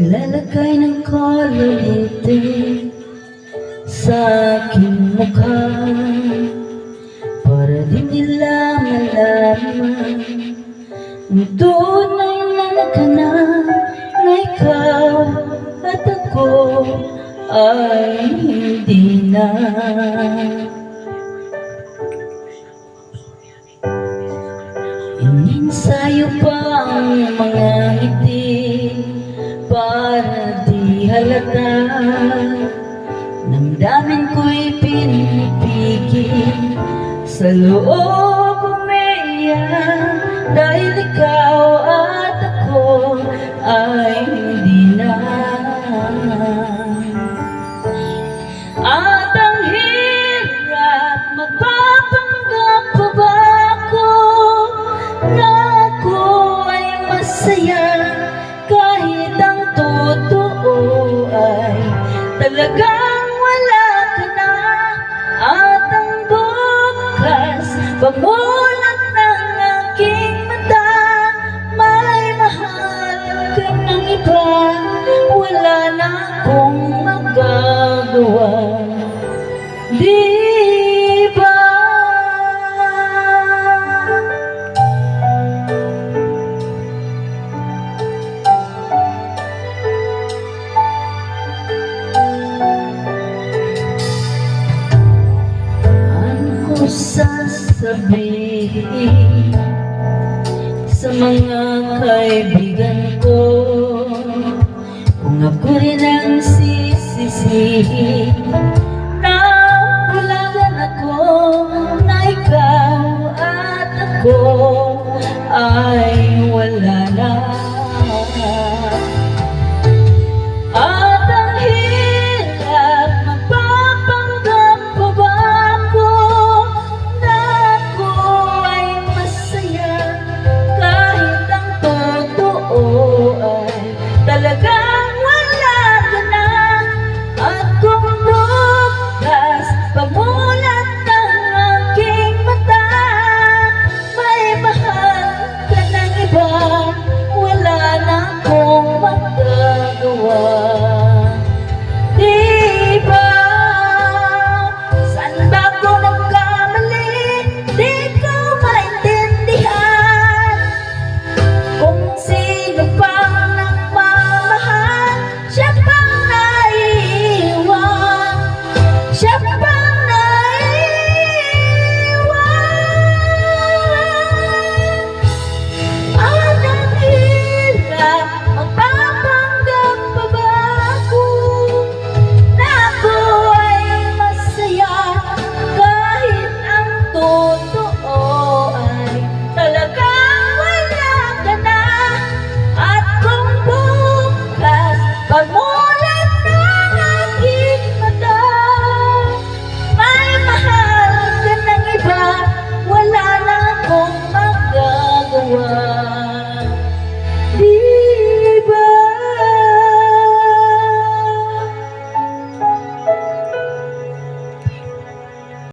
Paglalagay ng kolorete sa aking mukha, para di nila malaman ang tunay na naghanap na ikaw at ako ay hindi na. Ininsayo pa ang mga ngiti para di halata. Damdamin ko'y pinipigil, sa loob umiiyak, dahil ikaw at ako ay hindi na. At ang hirap, magpapanggap pa ba ako na ako ay masaya, kahit ang totoo ay talagang wala ka na. At ang bukas, pagmulat ng aking mata, may mahal ka ng iba, wala na akong magagawa, di ba? Sasabihin sa mga kaibigan ko, kung ako rin ang sisisihin